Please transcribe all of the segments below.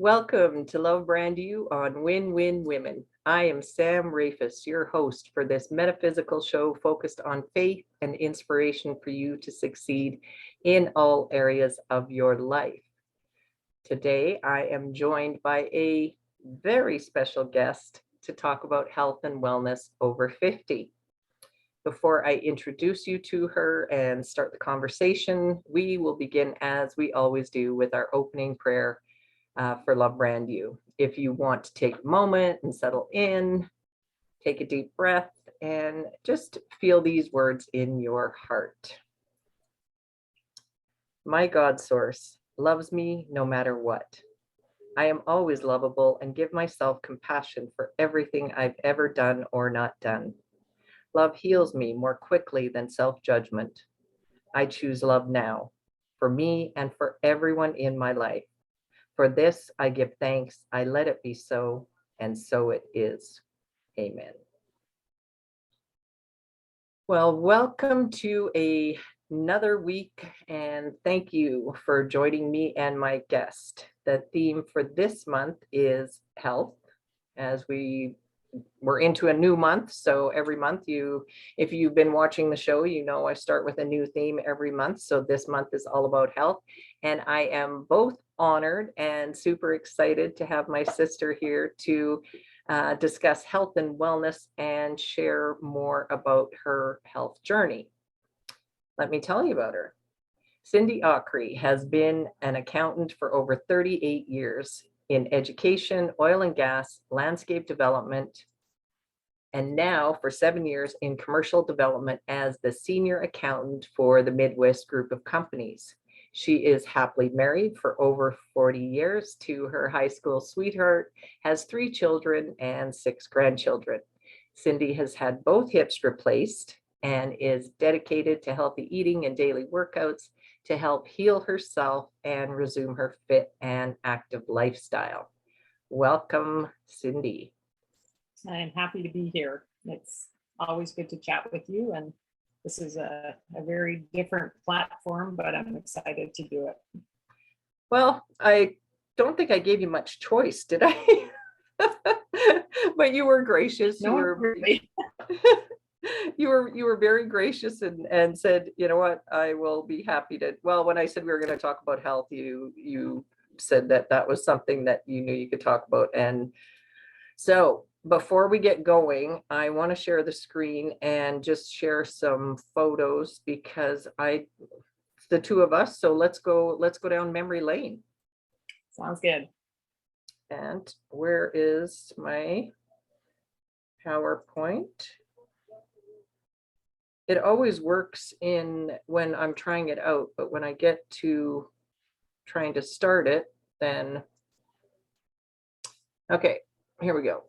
Welcome to Love Brand You on Win Win Women. I am Sam Rafis, your host for this metaphysical show focused on faith and inspiration for you to succeed in all areas of your life. Today, I am joined by a very special guest to talk about health and wellness over 50. Before I introduce you to her and start the conversation, we will begin as we always do with our opening prayer for Love Brand You. If you want to take a moment and settle in, take a deep breath and just feel these words in your heart. My God source loves me no matter what. I am always lovable and give myself compassion for everything I've ever done or not done. Love heals me more quickly than self-judgment. I choose love now, for me and for everyone in my life. For this, I give thanks. I let it be so, and so it is. Amen. Well, welcome to another week, and thank you for joining me and my guest. The theme for this month is health, as we're into a new month. So every month if you've been watching the show, you know I start with a new theme every month. So this month is all about health. And I am both honored and super excited to have my sister here to discuss health and wellness and share more about her health journey. Let me tell you about her. Cindi Akre has been an accountant for over 38 years in education, oil and gas, landscape development, and now for 7 years in commercial development as the senior accountant for the Midwest group of companies. She is happily married for over 40 years to her high school sweetheart, has 3 children and 6 grandchildren. Cindi has had both hips replaced and is dedicated to healthy eating and daily workouts to help heal herself and resume her fit and active lifestyle. Welcome, Cindi. I am happy to be here. It's always good to chat with you, and this is a very different platform, but I'm excited to do it. Well, I don't think I gave you much choice, did I? But you were gracious. No, really. You were very gracious and said, you know what, I will be happy to. Well, when I said we were going to talk about health, you said that was something that you knew you could talk about. And so before we get going, I want to share the screen and just share some photos because the two of us. So let's go down memory lane. Sounds good. And where is my PowerPoint? It always works when I'm trying it out, but when I get to trying to start it, then, okay, here we go.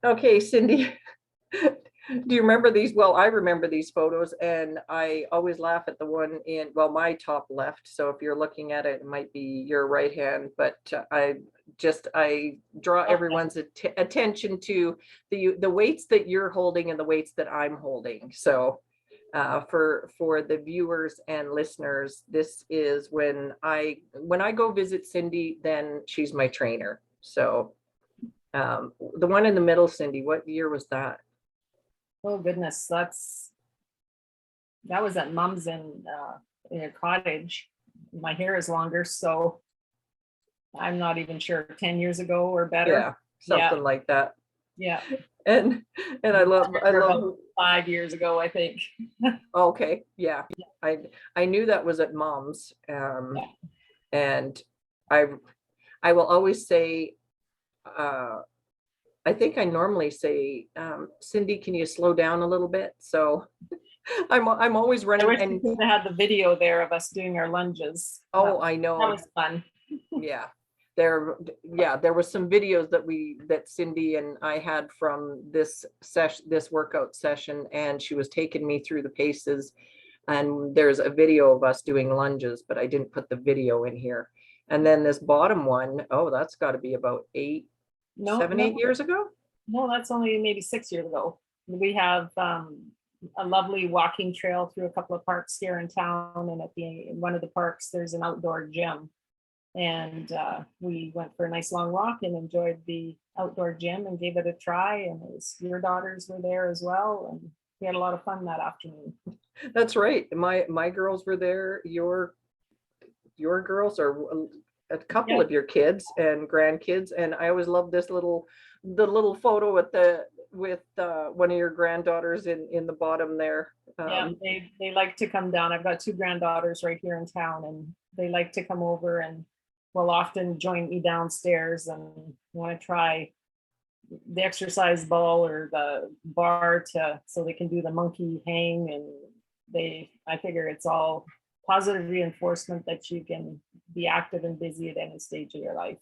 Okay, Cindi, do you remember these? Well, I remember these photos, and I always laugh at the one my top left. So if you're looking at it, it might be your right hand, but I draw everyone's attention to the weights that you're holding and the weights that I'm holding. So for the viewers and listeners, this is when I go visit Cindi, then she's my trainer. So the one in the middle, Cindi, what year was that? Oh goodness, that was at Mom's in a cottage. My hair is longer, so I'm not even sure, 10 years ago or better. Yeah, something like that. Yeah. And I love 5 years ago, I think. Okay, yeah. I knew that was at Mom's. And I will always say, I think I normally say, Cindi, can you slow down a little bit? So I'm always running. I wish you could have had the video there of us doing our lunges. Oh, I know. That was fun. Yeah. There was some videos that Cindi and I had from this workout session, and she was taking me through the paces, and there's a video of us doing lunges, but I didn't put the video in here. And then this bottom one, oh, that's got to be about 8 years ago. No, that's only maybe 6 years ago. We have a lovely walking trail through a couple of parks here in town. And in one of the parks, there's an outdoor gym. And we went for a nice long walk and enjoyed the outdoor gym and gave it a try. And your daughters were there as well. And we had a lot of fun that afternoon. That's right. My girls were there. Your girls are a couple of your kids and grandkids, and I always love the little photo with one of your granddaughters in the bottom there. Yeah, they like to come down. I've got two granddaughters right here in town, and they like to come over and will often join me downstairs and want to try the exercise ball or the bar so they can do the monkey hang. And I figure it's all positive reinforcement that you can be active and busy at any stage of your life.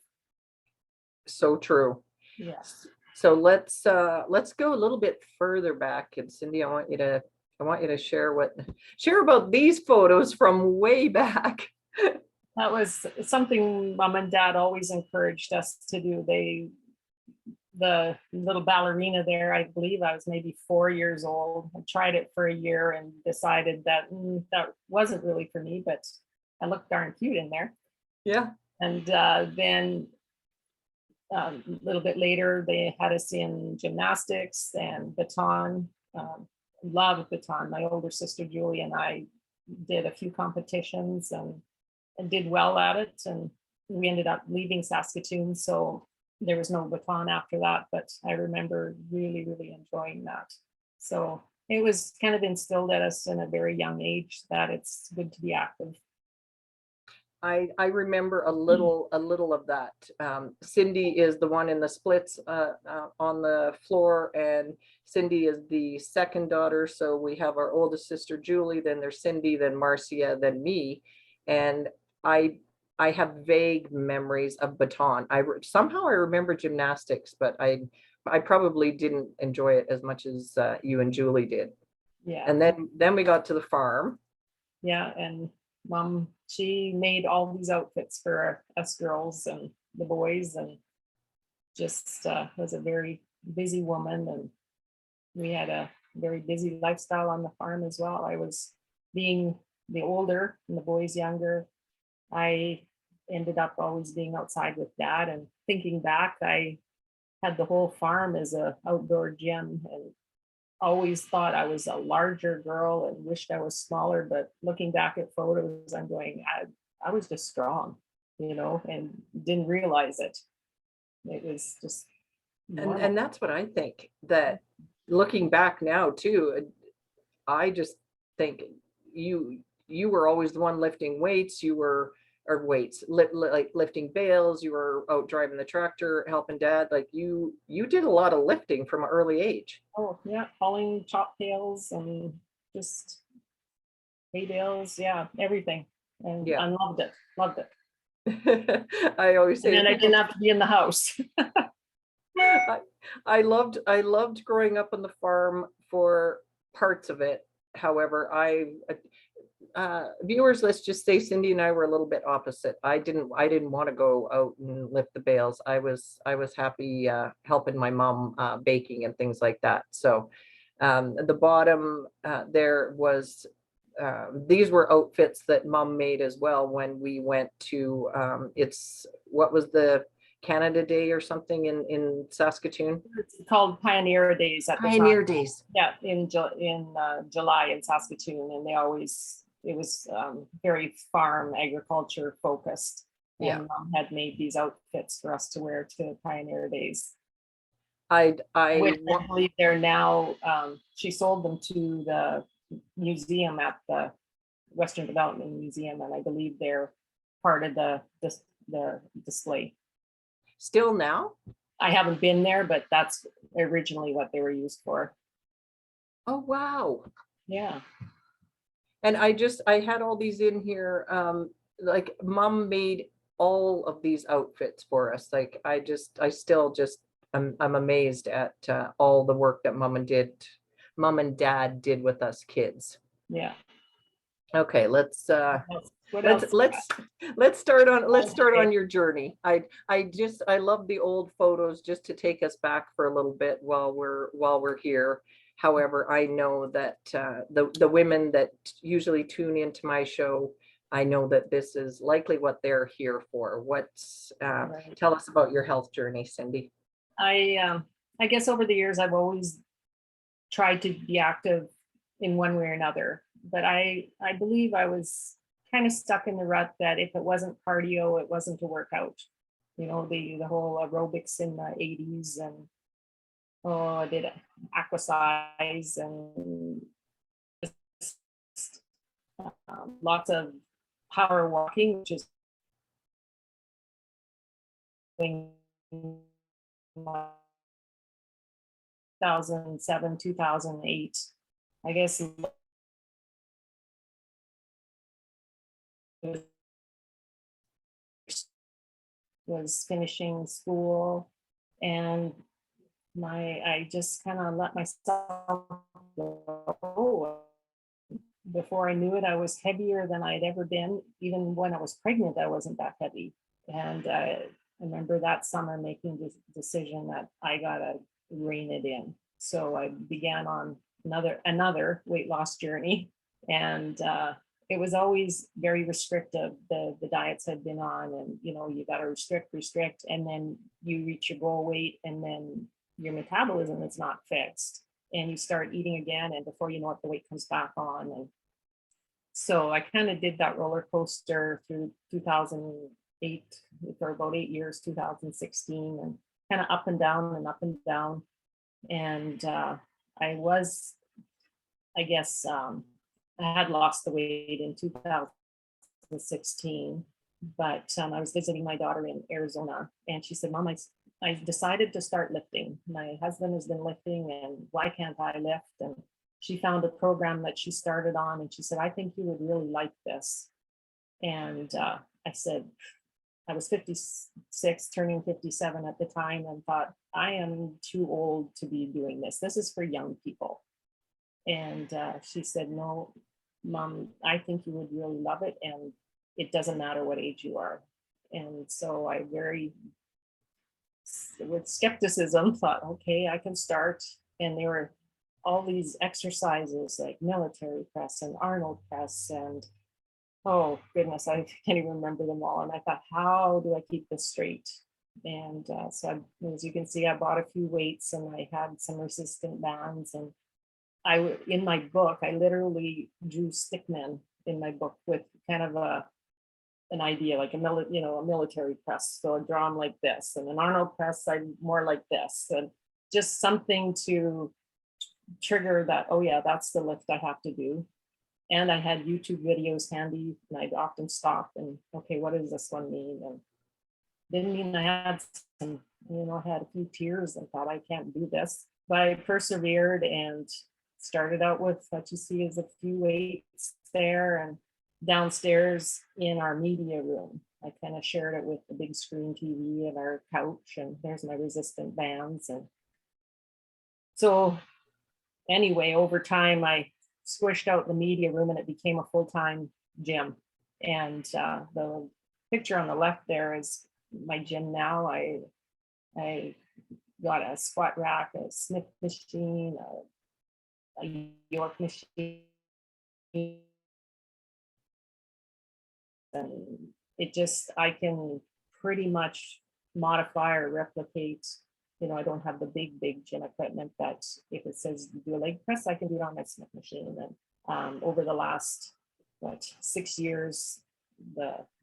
So true. Yes. So let's go a little bit further back. And Cindy, I want you to share about these photos from way back. That was something Mom and Dad always encouraged us to do. The little ballerina there, I believe I was maybe 4 years old. I tried it for a year and decided that that wasn't really for me, but I looked darn cute in there. Yeah. And then a little bit later, they had us in gymnastics and baton. Love baton. My older sister Julie and I did a few competitions and did well at it. And we ended up leaving Saskatoon, so there was no baton after that. But I remember really, really enjoying that. So it was kind of instilled at us in a very young age that it's good to be active. I remember a little of that. Cindy is the one in the splits on the floor, and Cindy is the second daughter. So we have our oldest sister Julie, then there's Cindy, then Marcia, then me. And I have vague memories of baton. Somehow I remember gymnastics, but I probably didn't enjoy it as much as you and Julie did. Yeah. And then we got to the farm. Yeah, and Mom, she made all these outfits for us girls and the boys, and just was a very busy woman. And we had a very busy lifestyle on the farm as well. I was being the older and the boys younger. I ended up always being outside with Dad, and thinking back, I had the whole farm as a outdoor gym and always thought I was a larger girl and wished I was smaller. But looking back at photos, I'm going, I was just strong, and didn't realize it. It was just and that's what I think, that looking back now too, I just think you were always the one lifting weights. Like lifting bales. You were out driving the tractor, helping Dad. Like you did a lot of lifting from an early age. Oh yeah, hauling chop pails and just hay bales, yeah, everything. And Yeah. I loved it. I always say, and I didn't have to be in the house. I loved growing up on the farm for parts of it. However, viewers, let's just say Cindy and I were a little bit opposite. I didn't want to go out and lift the bales. I was happy helping my mom baking and things like that. So at the bottom there was these were outfits that Mom made as well when we went to what was the Canada Day or something in Saskatoon? It's called Pioneer Days at the Pioneer time. Days. Yeah, in July in Saskatoon, and it was very farm agriculture focused. And Yeah. Mom had made these outfits for us to wear to Pioneer Days. I believe they're now. She sold them to the museum at the Western Development Museum, and I believe they're part of the display. Still now? I haven't been there, but that's originally what they were used for. Oh, wow. Yeah. And I had all these in here. Like Mom made all of these outfits for us. Like I'm amazed at all the work that Mom and Dad did with us kids. Yeah. Okay, let's start on your journey. I love the old photos just to take us back for a little bit while we're here. However, I know that the women that usually tune into my show, I know that this is likely what they're here for. Right. Tell us about your health journey, Cindy. I guess over the years I've always tried to be active in one way or another, but I believe I was kind of stuck in the rut that if it wasn't cardio, it wasn't a workout. You know, the whole aerobics in the 80s, and oh, I did aquasize and lots of power walking, which is thing 2007, 2008. I guess was finishing school, and I just kind of let myself go. Before I knew it, I was heavier than I'd ever been. Even when I was pregnant, I wasn't that heavy. And I remember that summer making this decision that I gotta rein it in. So I began on another weight loss journey, and it was always very restrictive. The diets I'd been on, and you got to restrict, and then you reach your goal weight, and then your metabolism is not fixed, and you start eating again, and before you know it, the weight comes back on. And so I kind of did that roller coaster through 2008 for about 8 years, 2016, and kind of up and down and up and down. And I was, I guess, I had lost the weight in 2016, but I was visiting my daughter in Arizona, and she said, "Mom, I decided to start lifting. My husband has been lifting, and why can't I lift?" And she found a program that she started on, and she said, "I think you would really like this." And I said, I was 56, turning 57 at the time, and thought, I am too old to be doing this. This is for young people. And she said, "No, Mom, I think you would really love it. And it doesn't matter what age you are." And so I with skepticism, thought, okay, I can start. And there were all these exercises like military press and Arnold press, and oh goodness, I can't even remember them all. And I thought, how do I keep this straight? And as you can see, I bought a few weights, and I had some resistant bands. And in my book, I literally drew stickmen in my book with kind of an idea, like a military press. So I draw them like this, and an Arnold press, I more like this, and just something to trigger that. Oh yeah, that's the lift I have to do. And I had YouTube videos handy, and I'd often stop and, okay, what does this one mean? And didn't mean I had some, I had a few tears and thought, I can't do this, but I persevered and started out with what you see is a few weights there, and downstairs in our media room, I kind of shared it with the big screen TV and our couch, and there's my resistant bands. And so anyway, over time, I squished out the media room, and it became a full-time gym. And the picture on the left there is my gym now. I got a squat rack, a Smith machine, a York machine, and I can pretty much modify or replicate. I don't have the big gym equipment that if it says do a leg press, I can do it on my Smith machine. And over the last 6 years,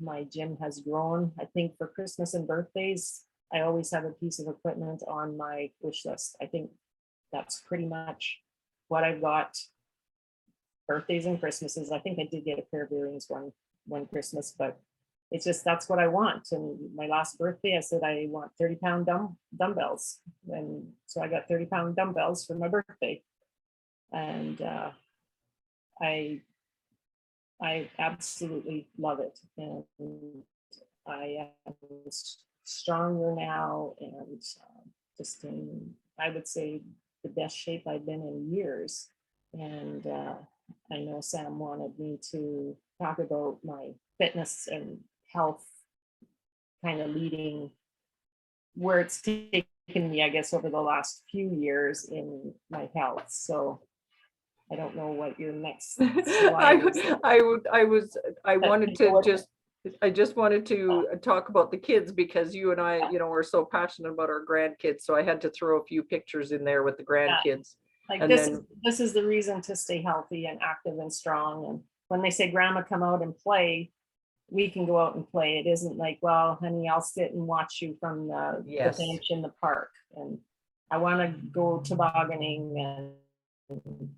my gym has grown. I think for Christmas and birthdays, I always have a piece of equipment on my wish list. I think that's pretty much what I've got. Birthdays and Christmases. I think I did get a pair of earrings one Christmas, but it's just, that's what I want. And my last birthday, I said I want 30-pound dumbbells, and so I got 30-pound dumbbells for my birthday. And I absolutely love it, and I am stronger now, and just in, I would say, the best shape I've been in years. And I know Sam wanted me to talk about my fitness and health kind of leading where it's taken me, I guess, over the last few years in my health. So I don't know what your next slide is. I wanted People to with- just, I just wanted to talk about the kids because you and I, are so passionate about our grandkids. So I had to throw a few pictures in there with the grandkids. Like And this is the reason to stay healthy and active and strong. And when they say, grandma, come out and play, we can go out and play. It isn't like, well, honey, I'll sit and watch you from the Yes. bench in the park. And I want to go tobogganing. And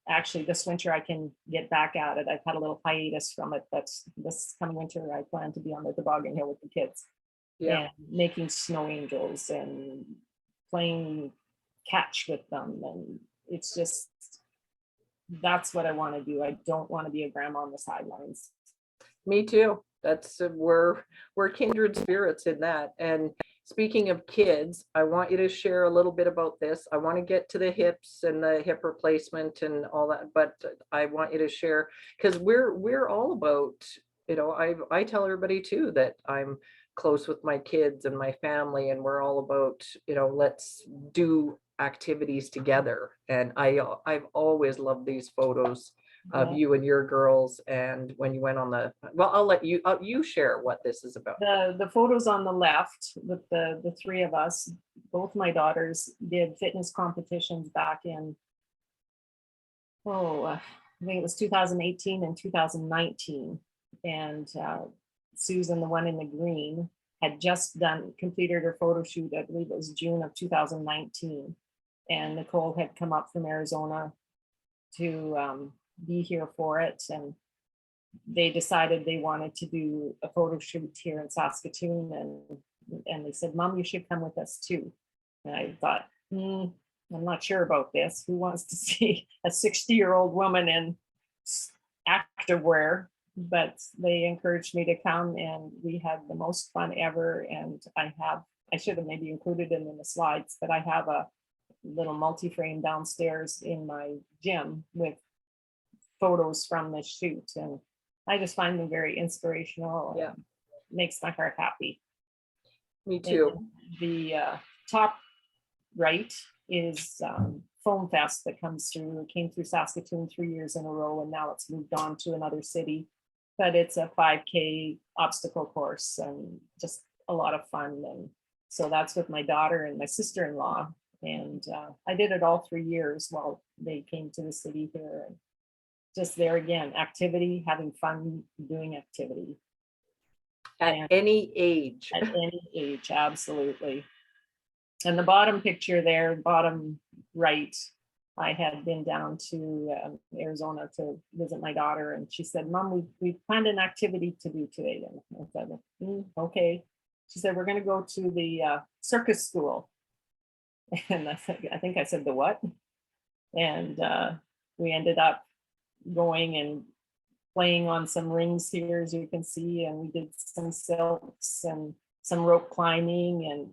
actually this winter I can get back at it. I've had a little hiatus from it, but this coming winter I plan to be on the toboggan hill with the kids. Yeah. And making snow angels and playing catch with them. And it's just, that's what I want to do. I don't want to be a grandma on the sidelines. Me too. That's we're kindred spirits in that. And speaking of kids, I want you to share a little bit about this. I want to get to the hips and the hip replacement and all that, but I want you to share because we're all about, I tell everybody too that I'm close with my kids and my family, and we're all about, let's do activities together. And I've always loved these photos of you and your girls, and when you went on I'll let you share what this is about. The photos on the left with the three of us, both my daughters did fitness competitions back in, I think it was 2018 and 2019. And Susan, the one in the green, had just completed her photo shoot, I believe it was June of 2019. And Nicole had come up from Arizona to be here for it. And they decided they wanted to do a photo shoot here in Saskatoon. And they said, Mom, you should come with us too. And I thought, I'm not sure about this. Who wants to see a 60-year-old woman in activewear? But they encouraged me to come, and we had the most fun ever. And I should have maybe included it in the slides, but I have a little multi-frame downstairs in my gym with photos from the shoot. And I just find them very inspirational. Yeah. Makes my heart happy. Me too. And the top right is Foam Fest that comes through. It came through Saskatoon 3 years in a row, and now it's moved on to another city. But it's a 5K obstacle course and just a lot of fun. And so that's with my daughter and my sister-in-law. And I did it all 3 years while they came to the city here. And just there again, activity, having fun doing activity. At any age. At any age, absolutely. And the bottom picture there, bottom right, I had been down to Arizona to visit my daughter, and she said, Mom, we planned an activity to do today. And I said, okay. She said, we're going to go to the circus school. And I think I said, the what? And we ended up going and playing on some rings here, as you can see, and we did some silks and some rope climbing, and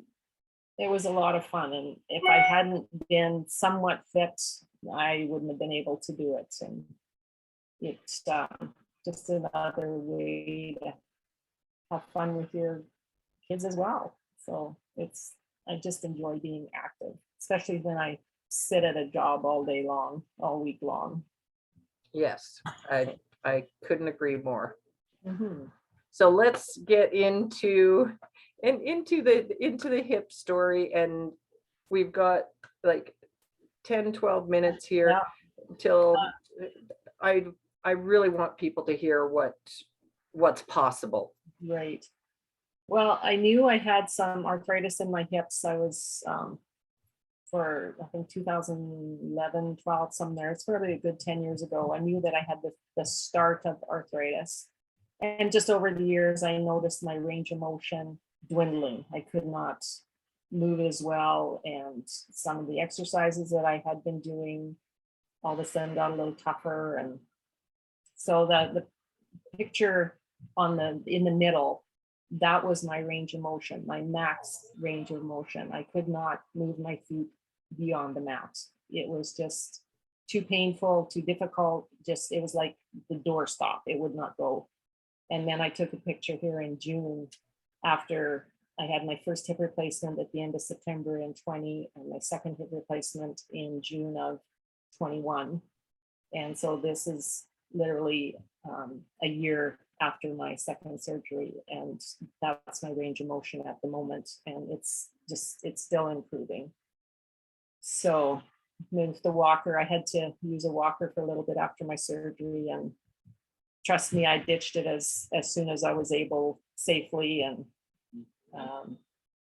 it was a lot of fun. And if I hadn't been somewhat fit, I wouldn't have been able to do it. And it's just another way to have fun with your kids as well. So I just enjoy being active, especially when I sit at a job all day long, all week long. Yes, I couldn't agree more. Mm-hmm. So let's get into the hip story, and we've got like 10-12 minutes here till I really want people to hear what's possible. Right. Well, I knew I had some arthritis in my hips. I was for I think 2011, 12, somewhere. It's probably a good 10 years ago. I knew that I had the start of arthritis. And just over the years, I noticed my range of motion dwindling. I could not move as well. And some of the exercises that I had been doing all of a sudden got a little tougher. And so the picture in the middle, that was my range of motion, my max range of motion. I could not move my feet beyond the mat. It was just too painful, too difficult. It was like the door stop. It would not go. And then I took a picture here in June after I had my first hip replacement at the end of September in 20, and my second hip replacement in June of 21. And so this is literally a year after my second surgery, and that's my range of motion at the moment. And it's still improving. So with the walker, I had to use a walker for a little bit after my surgery, and trust me, I ditched it as soon as I was able safely, and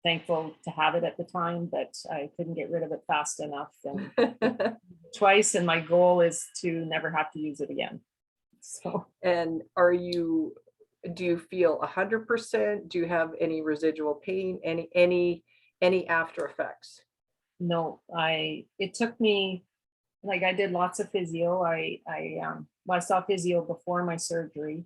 thankful to have it at the time, but I couldn't get rid of it fast enough, and twice, and my goal is to never have to use it again. So, And do you feel 100%? Do you have any residual pain, any after effects? no, it took me, like, I did lots of physio. I saw physio before my surgery,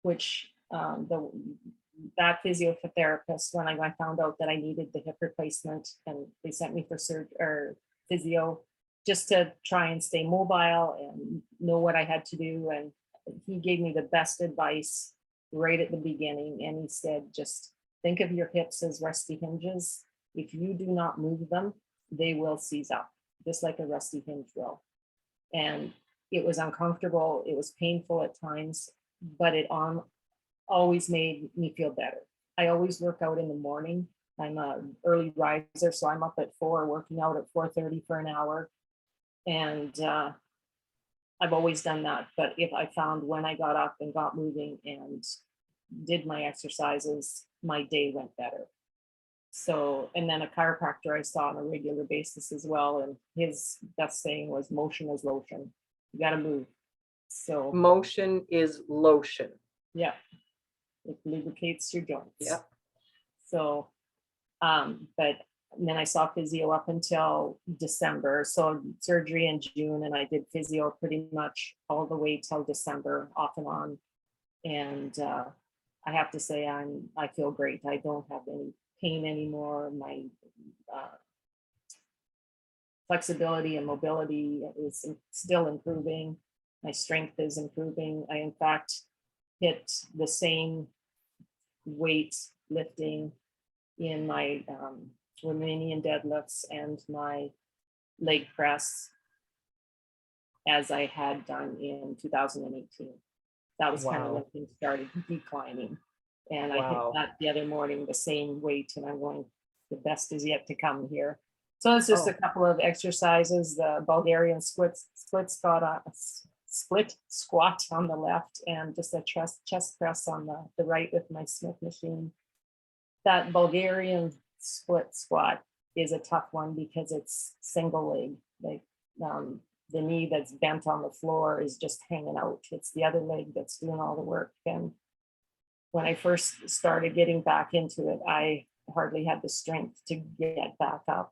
which that physiotherapist, when I found out that I needed the hip replacement, and they sent me for physio just to try and stay mobile and know what I had to do. And he gave me the best advice right at the beginning. And he said, just think of your hips as rusty hinges. If you do not move them, they will seize up, just like a rusty hinge will. And it was uncomfortable. It was painful at times, but it always made me feel better. I always work out in the morning. I'm an early riser, so I'm up at 4, working out at 4:30 for an hour. And I've always done that. But if I found when I got up and got moving and did my exercises, my day went better. So, and then a chiropractor I saw on a regular basis as well. And his best saying was, motion is lotion. You got to move. So, Motion is lotion. yeah, it lubricates your joints. Yeah. So, but then I saw physio up until December. So surgery in June, and I did physio pretty much all the way till December, off and on. And I have to say, I feel great. I don't have any pain anymore. My flexibility and mobility is still improving. My strength is improving. I, in fact, hit the same weight lifting in my Romanian deadlifts and my leg press as I had done in 2018. That was kind of when things started declining. And I hit that the other morning, the same weight, and I'm going, the best is yet to come here. So it's just a couple of exercises, the Bulgarian split squat on the left, and just a chest press on the right with my Smith machine. That Bulgarian split squat is a tough one because it's single leg. Like the knee that's bent on the floor is just hanging out. It's the other leg that's doing all the work. And when I first started getting back into it, I hardly had the strength to get back up.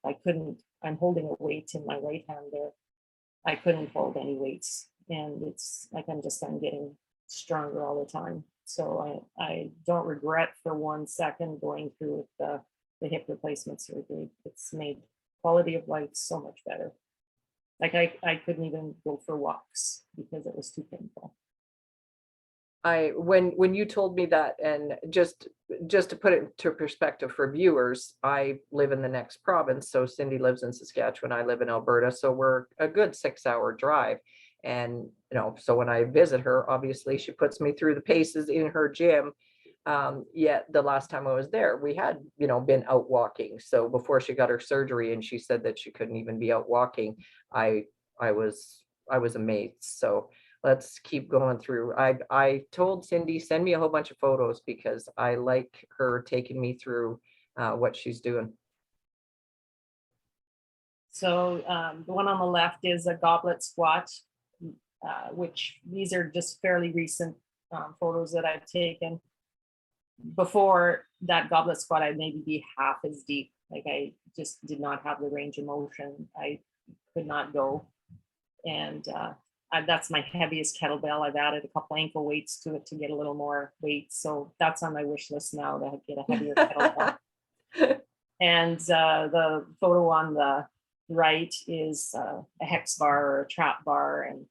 I'm holding a weight in my right hand there. I couldn't hold any weights. And it's like I'm getting stronger all the time. So I don't regret for 1 second going through the hip replacement surgery. It's made quality of life so much better. Like I couldn't even go for walks because it was too painful. When you told me that, and just to put it into perspective for viewers, I live in the next province. So Cindi lives in Saskatchewan, I live in Alberta. So we're a good 6-hour drive. And, so when I visit her, obviously she puts me through the paces in her gym. Yet the last time I was there, we had, been out walking. So before she got her surgery and she said that she couldn't even be out walking, I was amazed. So let's keep going through. I told Cindi, send me a whole bunch of photos because I like her taking me through what she's doing. So the one on the left is a goblet squat, which these are just fairly recent photos that I've taken. Before that goblet squat, I'd maybe be half as deep. Like I just did not have the range of motion. I could not go. And that's my heaviest kettlebell. I've added a couple ankle weights to it to get a little more weight. So that's on my wish list now to get a heavier kettlebell. And the photo on the right is a hex bar or a trap bar. And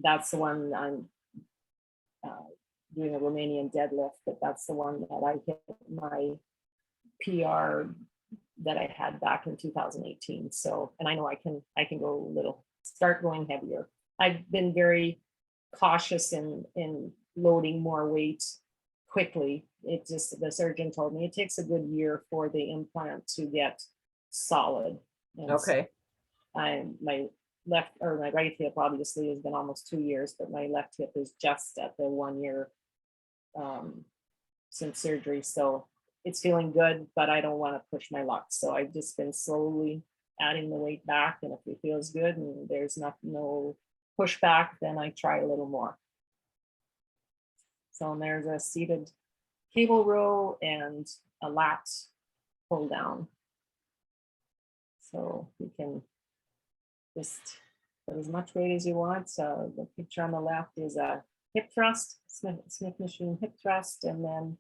that's the one I'm doing a Romanian deadlift, but that's the one that I hit my PR that I had back in 2018. So, and I know I can go a little, start going heavier. I've been very cautious in loading more weight quickly. It just, the surgeon told me it takes a good year for the implant to get solid. And so Okay. my left or my right hip obviously has been almost 2 years, but my left hip is just at the 1 year since surgery. So it's feeling good, but I don't want to push my luck. So I've just been slowly adding the weight back. And if it feels good and there's no pushback, then I try a little more. So there's a seated cable row and a lat pull down. So you can just put as much weight as you want. So the picture on the left is a hip thrust, Smith machine hip thrust, and then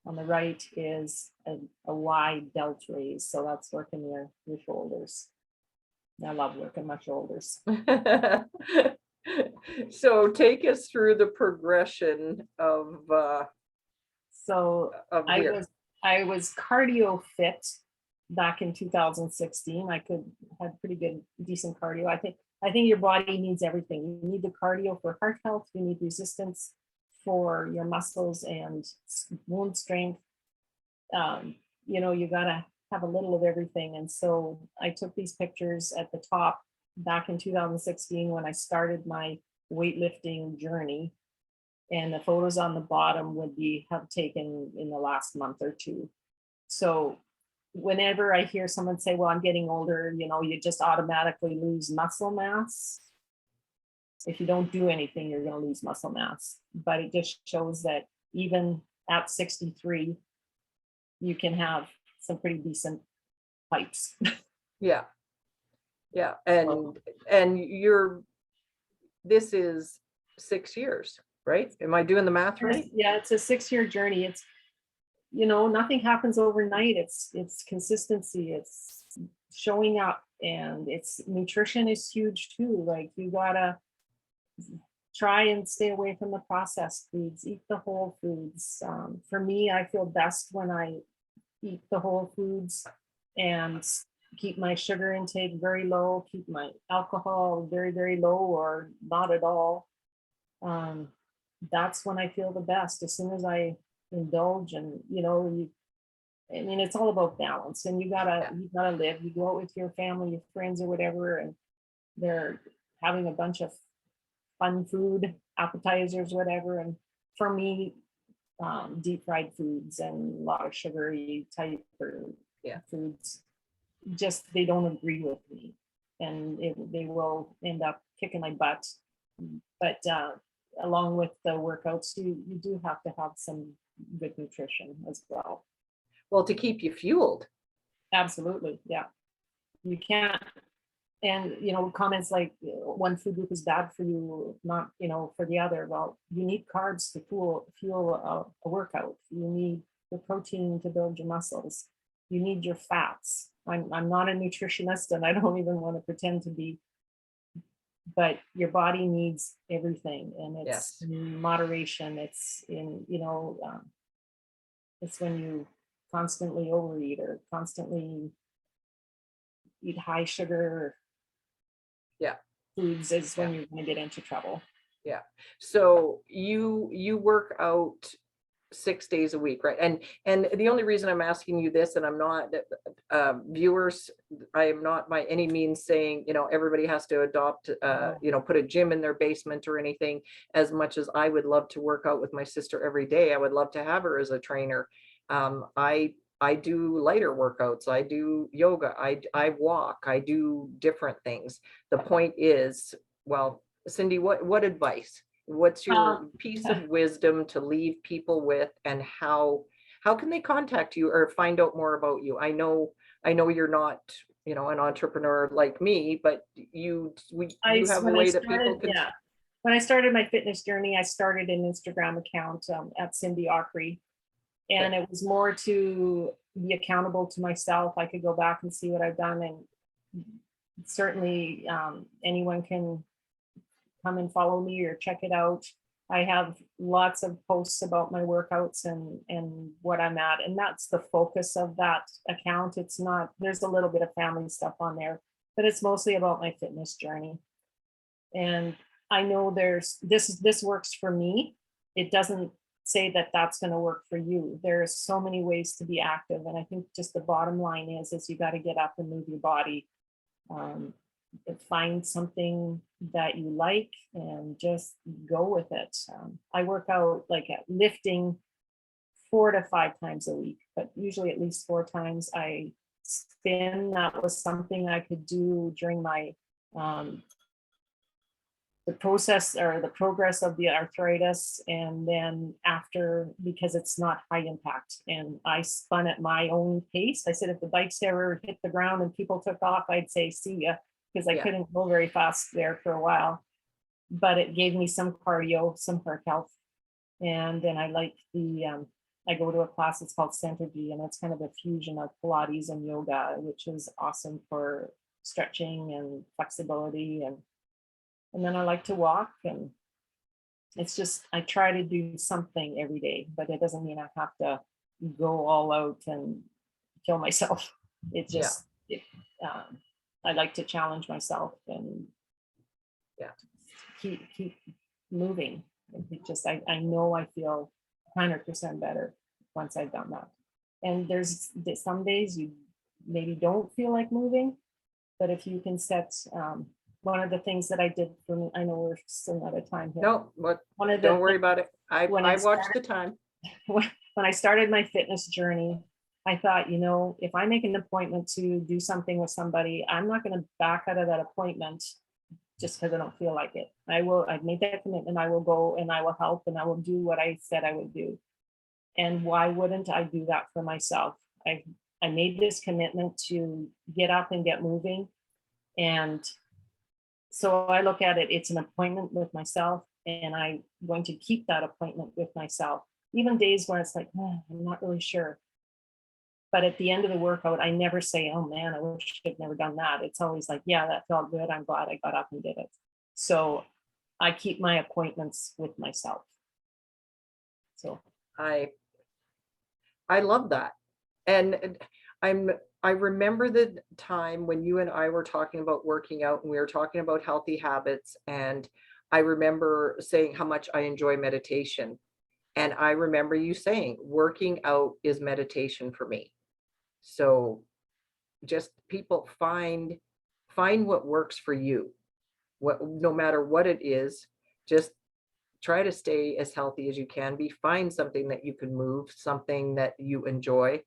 on the right is a wide delt raise. So that's working your shoulders. I love working my shoulders. So take us through the progression of So I here. was cardio fit back in 2016. I had pretty good, decent cardio. I think your body needs everything. You need the cardio for heart health. You need resistance for your muscles and wound strength. You gotta have a little of everything. And so I took these pictures at the top back in 2016 when I started my weightlifting journey. And the photos on the bottom would have taken in the last month or two. So whenever I hear someone say, well, I'm getting older, you just automatically lose muscle mass. If you don't do anything, you're going to lose muscle mass. But it just shows that even at 63, you can have some pretty decent pipes. Yeah. Yeah. And this is 6 years, right? Am I doing the math right? Yeah, it's a 6-year journey. It's, nothing happens overnight. It's consistency. It's showing up, and it's nutrition is huge too. Like you gotta try and stay away from the processed foods, eat the whole foods. For me, I feel best when I eat the whole foods and keep my sugar intake very low, keep my alcohol very, very low or not at all. That's when I feel the best. As soon as I indulge and, it's all about balance, and you gotta live. You go out with your family, your friends or whatever, and they're having a bunch of fun food, appetizers, whatever. And for me, deep fried foods and a lot of sugary type or foods, just they don't agree with me, and they will end up kicking my butt. But along with the workouts, you do have to have some good nutrition as well. Well, to keep you fueled. Absolutely, yeah. You can't, and comments like one food group is bad for you, not for the other. Well, you need carbs to fuel a workout. You need the protein to build your muscles. You need your fats. I'm not a nutritionist, and I don't even want to pretend to be, but your body needs everything, and it's in moderation. It's it's when you constantly overeat or constantly eat high sugar foods is when you're going to get into trouble. Yeah. So you work out 6 days a week, right? And the only reason I'm asking you this, and I'm not viewers, I am not by any means saying, everybody has to adopt, put a gym in their basement or anything. As much as I would love to work out with my sister every day, I would love to have her as a trainer. I do lighter workouts. I do yoga. I walk. I do different things. The point is, well, Cindi, what advice? What's your piece of wisdom to leave people with, and how can they contact you or find out more about you? I know you're not, an entrepreneur like me, but you have a way that people can. Yeah. When I started my fitness journey, I started an Instagram account at Cindi Akre. And it was more to be accountable to myself. I could go back and see what I've done. And certainly anyone can come and follow me or check it out. I have lots of posts about my workouts and what I'm at, and that's the focus of that account. It's not, there's a little bit of family stuff on there, but it's mostly about my fitness journey. And I know this works for me. It doesn't say that that's going to work for you. There's so many ways to be active, and I think just the bottom line is you got to get up and move your body. Um, Find something that you like and just go with it. I work out like at lifting 4 to 5 times a week, but usually at least 4 times. I spin. That was something I could do during my the process or the progress of the arthritis, and then after, because it's not high impact, and I spun at my own pace. I said if the bikes ever hit the ground and people took off, I'd say see ya, because I couldn't go very fast there for a while, but it gave me some cardio, some heart health. And then I like I go to a class, it's called Centergy, and it's kind of a fusion of Pilates and yoga, which is awesome for stretching and flexibility. And then I like to walk, and it's just, I try to do something every day, but it doesn't mean I have to go all out and kill myself. It just, I like to challenge myself and keep moving. It just, I know I feel 100% better once I've done that. And there's some days you maybe don't feel like moving, but if you can set, one of the things that I did for me, I know we're still out of time here. No, but One of the don't worry about it. I when I watched the time. when I started my fitness journey, I thought, if I make an appointment to do something with somebody, I'm not going to back out of that appointment just because I don't feel like it. I've made that commitment. I will go and I will help and I will do what I said I would do. And why wouldn't I do that for myself? I made this commitment to get up and get moving. And so I look at it, it's an appointment with myself, and I'm going to keep that appointment with myself. Even days when it's like, I'm not really sure. But at the end of the workout, I never say, oh man, I wish I'd never done that. It's always like, yeah, that felt good. I'm glad I got up and did it. So I keep my appointments with myself. So I love that. And I remember the time when you and I were talking about working out, and we were talking about healthy habits. And I remember saying how much I enjoy meditation. And I remember you saying working out is meditation for me. So just people find what works for you. No matter what it is, just try to stay as healthy as you can be. Find something that you can move, something that you enjoy.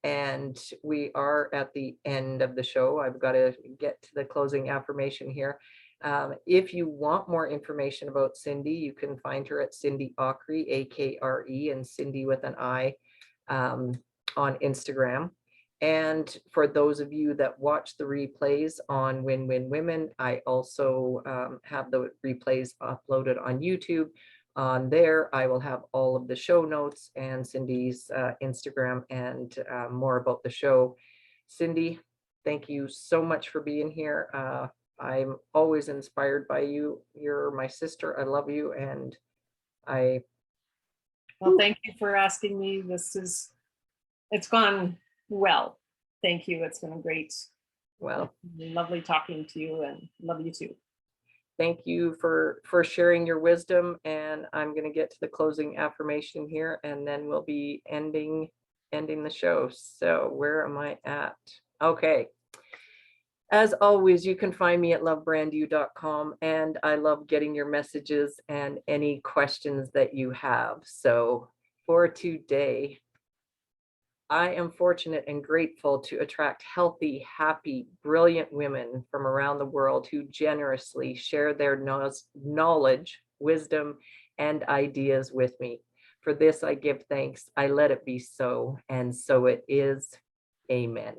And we are at the end of the show. I've got to get to the closing affirmation here. If you want more information about Cindi, you can find her at Cindi Akre, Akre, and Cindi with an I, on Instagram. And for those of you that watch the replays on Win Win Women, I also have the replays uploaded on YouTube. On there, I will have all of the show notes and Cindi's Instagram and more about the show. Cindi, thank you so much for being here. I'm always inspired by you. You're my sister. I love you. And well, thank you for asking me. It's gone well. Thank you. It's been great. Well, lovely talking to you, and love you too. Thank you for sharing your wisdom. And I'm going to get to the closing affirmation here, and then we'll be ending the show. So where am I at? Okay. As always, you can find me at lovebrandyou.com, and I love getting your messages and any questions that you have. So for today, I am fortunate and grateful to attract healthy, happy, brilliant women from around the world who generously share their knowledge, wisdom, and ideas with me. For this, I give thanks. I let it be so, and so it is. Amen.